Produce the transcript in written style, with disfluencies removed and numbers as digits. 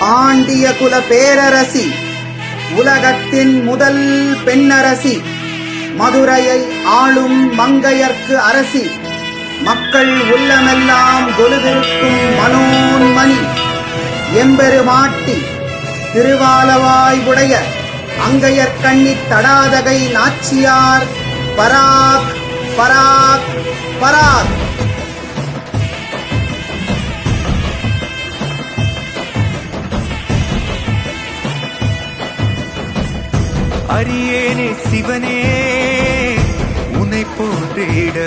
பாண்டிய குல பேரரசி, உலகத்தின் முதல் பெண்ணரசி, மதுரையை ஆளும் மங்கையர்க்கு அரசி, மக்கள் உள்ளமெல்லாம் கொலுவிருக்கும் மனோன்மணி, எம்பெருமாட்டி, திருவாலவாய் உடைய அங்கையர் கண்ணி தடாதகை நாச்சியார் பராக் பராக் பராக். அரியேனே சிவனே உன்னை போற்றிட